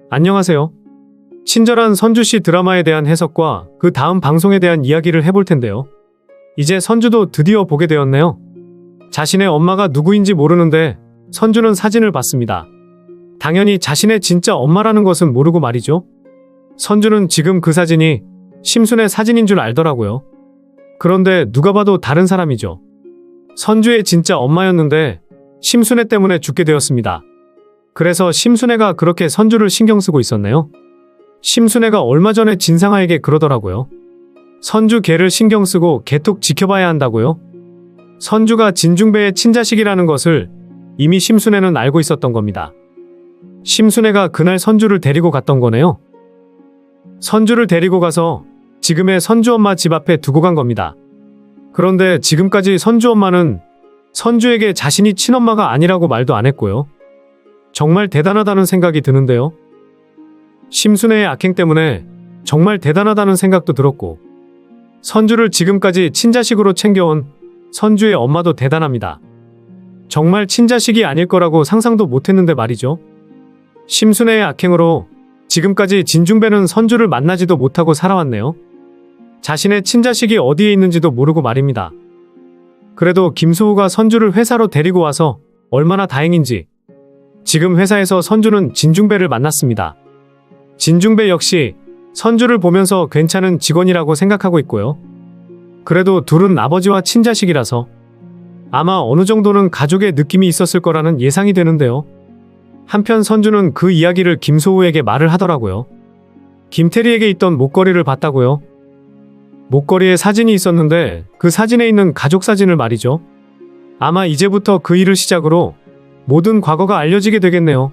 안녕하세요. 친절한 선주씨 드라마에 대한 해석과 그 다음 방송에 대한 이야기를 해볼 텐데요. 이제 선주도 드디어 보게 되었네요. 자신의 엄마가 누구인지 모르는데 선주는 사진을 봤습니다. 당연히 자신의 진짜 엄마라는 것은 모르고 말이죠. 선주는 지금 그 사진이 심순의 사진인 줄 알더라고요. 그런데 누가 봐도 다른 사람이죠. 선주의 진짜 엄마였는데 심순애 때문에 죽게 되었습니다. 그래서 심순애가 그렇게 선주를 신경 쓰고 있었네요. 심순애가 얼마 전에 진상아에게 그러더라고요. 선주 걔를 신경 쓰고 걔톡 지켜봐야 한다고요? 선주가 진중배의 친자식이라는 것을 이미 심순애는 알고 있었던 겁니다. 심순애가 그날 선주를 데리고 갔던 거네요. 선주를 데리고 가서 지금의 선주 엄마 집 앞에 두고 간 겁니다. 그런데 지금까지 선주 엄마는 선주에게 자신이 친엄마가 아니라고 말도 안 했고요. 정말 대단하다는 생각이 드는데요. 심순애의 악행 때문에 정말 대단하다는 생각도 들었고, 선주를 지금까지 친자식으로 챙겨온 선주의 엄마도 대단합니다. 정말 친자식이 아닐 거라고 상상도 못했는데 말이죠. 심순애의 악행으로 지금까지 진중배는 선주를 만나지도 못하고 살아왔네요. 자신의 친자식이 어디에 있는지도 모르고 말입니다. 그래도 김소우가 선주를 회사로 데리고 와서 얼마나 다행인지 지금 회사에서 선주는 진중배를 만났습니다. 진중배 역시 선주를 보면서 괜찮은 직원이라고 생각하고 있고요. 그래도 둘은 아버지와 친자식이라서 아마 어느 정도는 가족의 느낌이 있었을 거라는 예상이 되는데요. 한편 선주는 그 이야기를 김소우에게 말을 하더라고요. 김태리에게 있던 목걸이를 봤다고요. 목걸이에 사진이 있었는데 그 사진에 있는 가족 사진을 말이죠. 아마 이제부터 그 일을 시작으로 모든 과거가 알려지게 되겠네요.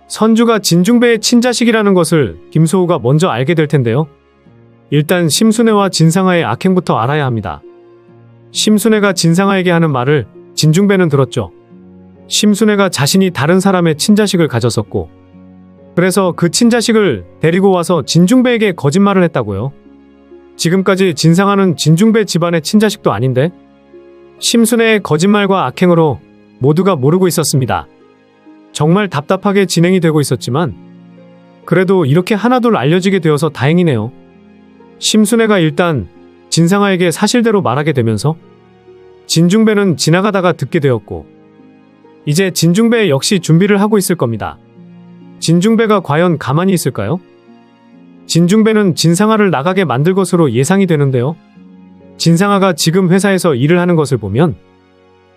선주가 진중배의 친자식이라는 것을 김소우가 먼저 알게 될 텐데요. 일단 심순애와 진상아의 악행부터 알아야 합니다. 심순애가 진상아에게 하는 말을 진중배는 들었죠. 심순애가 자신이 다른 사람의 친자식을 가졌었고, 그래서 그 친자식을 데리고 와서 진중배에게 거짓말을 했다고요. 지금까지 진상아는 진중배 집안의 친자식도 아닌데 심순애의 거짓말과 악행으로 모두가 모르고 있었습니다. 정말 답답하게 진행이 되고 있었지만 그래도 이렇게 하나둘 알려지게 되어서 다행이네요. 심순애가 일단 진상아에게 사실대로 말하게 되면서 진중배는 지나가다가 듣게 되었고, 이제 진중배 역시 준비를 하고 있을 겁니다. 진중배가 과연 가만히 있을까요? 진중배는 진상아를 나가게 만들 것으로 예상이 되는데요. 진상아가 지금 회사에서 일을 하는 것을 보면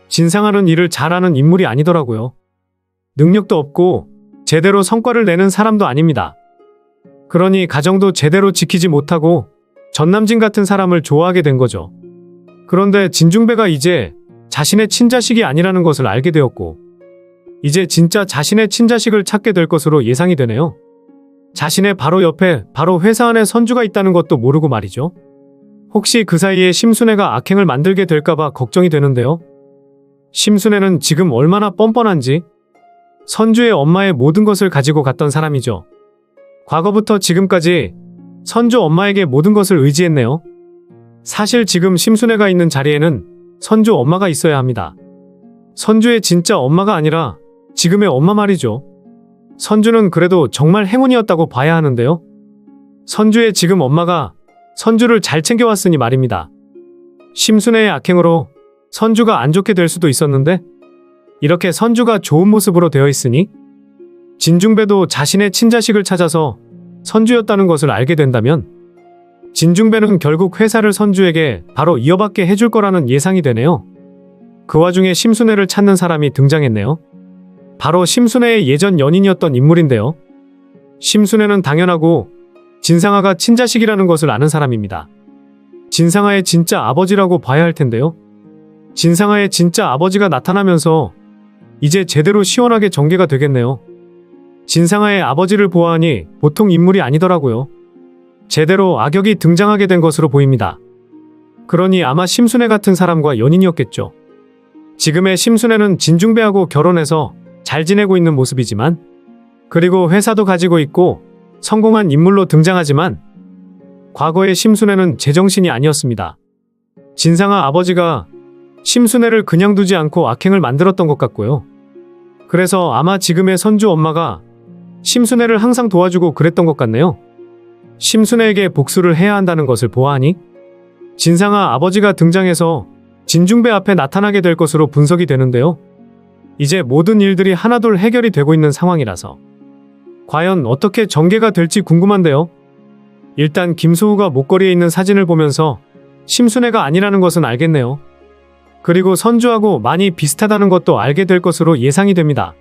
진상아는 일을 잘하는 인물이 아니더라고요. 능력도 없고 제대로 성과를 내는 사람도 아닙니다. 그러니 가정도 제대로 지키지 못하고 전남진 같은 사람을 좋아하게 된 거죠. 그런데 진중배가 이제 자신의 친자식이 아니라는 것을 알게 되었고, 이제 진짜 자신의 친자식을 찾게 될 것으로 예상이 되네요. 자신의 바로 옆에 바로 회사 안에 선주가 있다는 것도 모르고 말이죠. 혹시 그 사이에 심순애가 악행을 만들게 될까봐 걱정이 되는데요. 심순애는 지금 얼마나 뻔뻔한지 선주의 엄마의 모든 것을 가지고 갔던 사람이죠. 과거부터 지금까지 선주 엄마에게 모든 것을 의지했네요. 사실 지금 심순애가 있는 자리에는 선주 엄마가 있어야 합니다. 선주의 진짜 엄마가 아니라 지금의 엄마 말이죠. 선주는 그래도 정말 행운이었다고 봐야 하는데요. 선주의 지금 엄마가 선주를 잘 챙겨왔으니 말입니다. 심순애의 악행으로 선주가 안 좋게 될 수도 있었는데 이렇게 선주가 좋은 모습으로 되어 있으니 진중배도 자신의 친자식을 찾아서 선주였다는 것을 알게 된다면 진중배는 결국 회사를 선주에게 바로 이어받게 해줄 거라는 예상이 되네요. 그 와중에 심순애를 찾는 사람이 등장했네요. 바로 심순애의 예전 연인이었던 인물인데요. 심순애는 당연하고 진상아가 친자식이라는 것을 아는 사람입니다. 진상아의 진짜 아버지라고 봐야 할 텐데요. 진상아의 진짜 아버지가 나타나면서 이제 제대로 시원하게 전개가 되겠네요. 진상아의 아버지를 보아하니 보통 인물이 아니더라고요. 제대로 악역이 등장하게 된 것으로 보입니다. 그러니 아마 심순애 같은 사람과 연인이었겠죠. 지금의 심순애는 진중배하고 결혼해서 잘 지내고 있는 모습이지만, 그리고 회사도 가지고 있고 성공한 인물로 등장하지만 과거의 심순애는 제정신이 아니었습니다. 진상아 아버지가 심순애를 그냥 두지 않고 악행을 만들었던 것 같고요. 그래서 아마 지금의 선주 엄마가 심순애를 항상 도와주고 그랬던 것 같네요. 심순애에게 복수를 해야 한다는 것을 보아하니 진상아 아버지가 등장해서 진중배 앞에 나타나게 될 것으로 분석이 되는데요. 이제 모든 일들이 하나둘 해결이 되고 있는 상황이라서 과연 어떻게 전개가 될지 궁금한데요. 일단 김소우가 목걸이에 있는 사진을 보면서 심순애가 아니라는 것은 알겠네요. 그리고 선주하고 많이 비슷하다는 것도 알게 될 것으로 예상이 됩니다.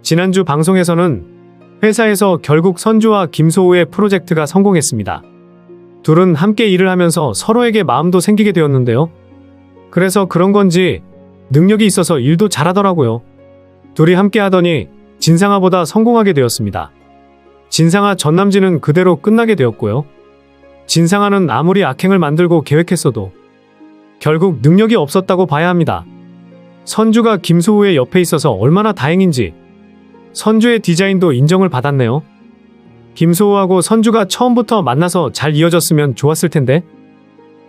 지난주 방송에서는 회사에서 결국 선주와 김소우의 프로젝트가 성공했습니다. 둘은 함께 일을 하면서 서로에게 마음도 생기게 되었는데요. 그래서 그런 건지 능력이 있어서 일도 잘하더라고요. 둘이 함께 하더니 진상아보다 성공하게 되었습니다. 진상아 전남진은 그대로 끝나게 되었고요. 진상아는 아무리 악행을 만들고 계획했어도 결국 능력이 없었다고 봐야 합니다. 선주가 김소우의 옆에 있어서 얼마나 다행인지 선주의 디자인도 인정을 받았네요. 김소우하고 선주가 처음부터 만나서 잘 이어졌으면 좋았을 텐데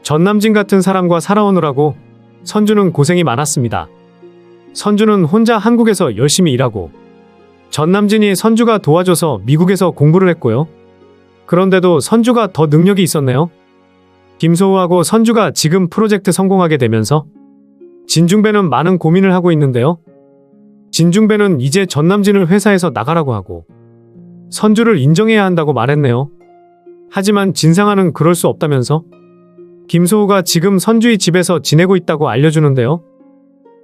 전남진 같은 사람과 살아오느라고 선주는 고생이 많았습니다. 선주는 혼자 한국에서 열심히 일하고 전남진이 선주가 도와줘서 미국에서 공부를 했고요. 그런데도 선주가 더 능력이 있었네요. 김소우하고 선주가 지금 프로젝트 성공하게 되면서 진중배는 많은 고민을 하고 있는데요. 진중배는 이제 전남진을 회사에서 나가라고 하고 선주를 인정해야 한다고 말했네요. 하지만 진상아는 그럴 수 없다면서 김소우가 지금 선주의 집에서 지내고 있다고 알려주는데요.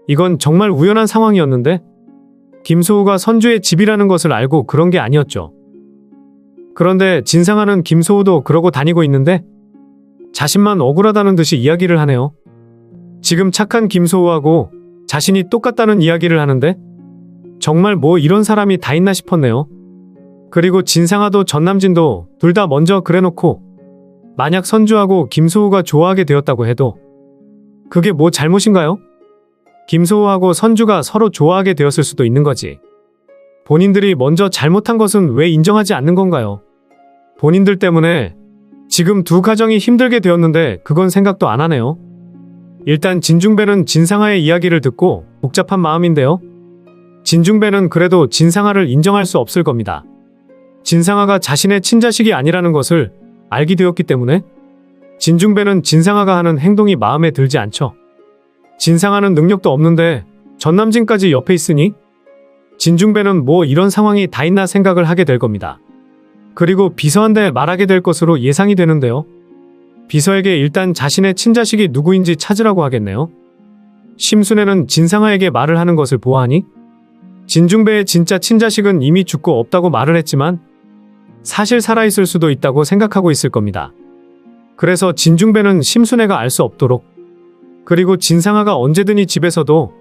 이건 정말 우연한 상황이었는데 김소우가 선주의 집이라는 것을 알고 그런 게 아니었죠. 그런데 진상아는 김소우도 그러고 다니고 있는데 자신만 억울하다는 듯이 이야기를 하네요. 지금 착한 김소우하고 자신이 똑같다는 이야기를 하는데 정말 뭐 이런 사람이 다 있나 싶었네요. 그리고 진상아도 전남진도 둘 다 먼저 그래놓고 만약 선주하고 김소우가 좋아하게 되었다고 해도 그게 뭐 잘못인가요? 김소우하고 선주가 서로 좋아하게 되었을 수도 있는 거지. 본인들이 먼저 잘못한 것은 왜 인정하지 않는 건가요? 본인들 때문에 지금 두 가정이 힘들게 되었는데 그건 생각도 안 하네요. 일단 진중배는 진상아의 이야기를 듣고 복잡한 마음인데요. 진중배는 그래도 진상아를 인정할 수 없을 겁니다. 진상아가 자신의 친자식이 아니라는 것을 알게 되었기 때문에 진중배는 진상아가 하는 행동이 마음에 들지 않죠. 진상아는 능력도 없는데 전남진까지 옆에 있으니 진중배는 뭐 이런 상황이 다 있나 생각을 하게 될 겁니다. 그리고 비서한테 말하게 될 것으로 예상이 되는데요. 비서에게 일단 자신의 친자식이 누구인지 찾으라고 하겠네요. 심순애는 진상아에게 말을 하는 것을 보아하니 진중배의 진짜 친자식은 이미 죽고 없다고 말을 했지만 사실 살아있을 수도 있다고 생각하고 있을 겁니다. 그래서 진중배는 심순애가 알 수 없도록 그리고 진상아가 언제든지 집에서도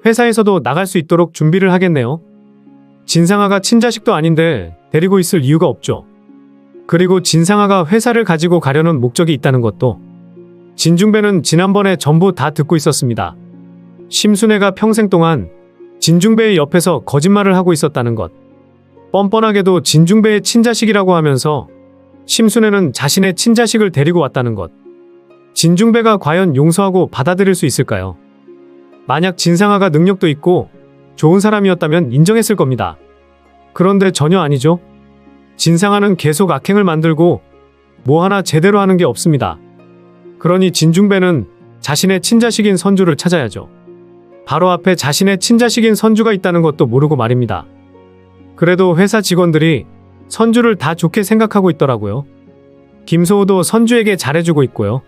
회사에서도 나갈 수 있도록 준비를 하겠네요. 진상아가 친자식도 아닌데 데리고 있을 이유가 없죠. 그리고 진상아가 회사를 가지고 가려는 목적이 있다는 것도 진중배는 지난번에 전부 다 듣고 있었습니다. 심순애가 평생 동안 진중배의 옆에서 거짓말을 하고 있었다는 것. 뻔뻔하게도 진중배의 친자식이라고 하면서 심순애는 자신의 친자식을 데리고 왔다는 것. 진중배가 과연 용서하고 받아들일 수 있을까요? 만약 진상아가 능력도 있고 좋은 사람이었다면 인정했을 겁니다. 그런데 전혀 아니죠. 진상아는 계속 악행을 만들고 뭐 하나 제대로 하는 게 없습니다. 그러니 진중배는 자신의 친자식인 선주를 찾아야죠. 바로 앞에 자신의 친자식인 선주가 있다는 것도 모르고 말입니다. 그래도 회사 직원들이 선주를 다 좋게 생각하고 있더라고요. 김소우도 선주에게 잘해주고 있고요.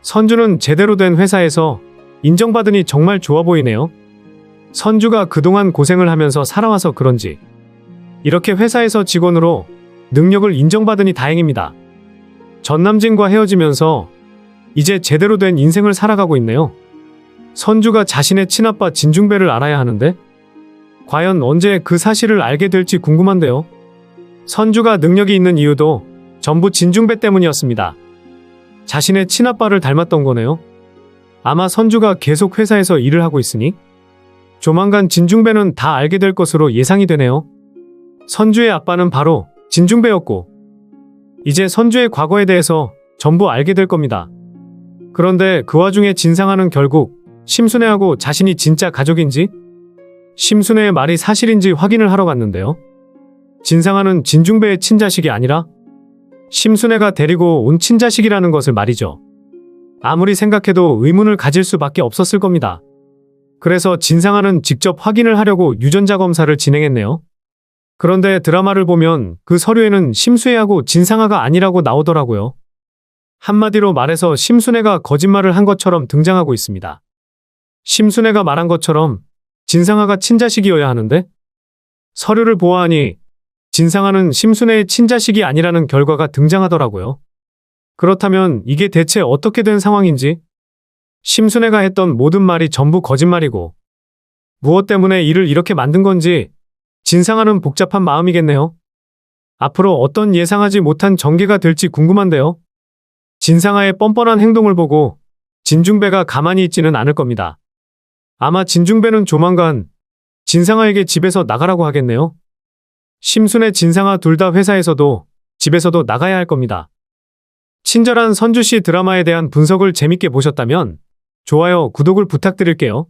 선주는 제대로 된 회사에서 인정받으니 정말 좋아 보이네요. 선주가 그동안 고생을 하면서 살아와서 그런지 이렇게 회사에서 직원으로 능력을 인정받으니 다행입니다. 전남진과 헤어지면서 이제 제대로 된 인생을 살아가고 있네요. 선주가 자신의 친아빠 진중배를 알아야 하는데 과연 언제 그 사실을 알게 될지 궁금한데요. 선주가 능력이 있는 이유도 전부 진중배 때문이었습니다. 자신의 친아빠를 닮았던 거네요. 아마 선주가 계속 회사에서 일을 하고 있으니 조만간 진중배는 다 알게 될 것으로 예상이 되네요. 선주의 아빠는 바로 진중배였고 이제 선주의 과거에 대해서 전부 알게 될 겁니다. 그런데 그 와중에 진상아는 결국 심순애하고 자신이 진짜 가족인지 심순애의 말이 사실인지 확인을 하러 갔는데요. 진상아는 진중배의 친자식이 아니라 심순애가 데리고 온 친자식이라는 것을 말이죠. 아무리 생각해도 의문을 가질 수밖에 없었을 겁니다. 그래서 진상아는 직접 확인을 하려고 유전자 검사를 진행했네요. 그런데 드라마를 보면 그 서류에는 심수애하고 진상아가 아니라고 나오더라고요. 한마디로 말해서 심순애가 거짓말을 한 것처럼 등장하고 있습니다. 심순애가 말한 것처럼 진상아가 친자식이어야 하는데 서류를 보아하니 진상아는 심순애의 친자식이 아니라는 결과가 등장하더라고요. 그렇다면 이게 대체 어떻게 된 상황인지, 심순애가 했던 모든 말이 전부 거짓말이고 무엇 때문에 이를 이렇게 만든 건지 진상아는 복잡한 마음이겠네요. 앞으로 어떤 예상하지 못한 전개가 될지 궁금한데요. 진상아의 뻔뻔한 행동을 보고 진중배가 가만히 있지는 않을 겁니다. 아마 진중배는 조만간 진상아에게 집에서 나가라고 하겠네요. 심순애, 진상아 둘 다 회사에서도 집에서도 나가야 할 겁니다. 친절한 선주씨 드라마에 대한 분석을 재밌게 보셨다면 좋아요, 구독을 부탁드릴게요.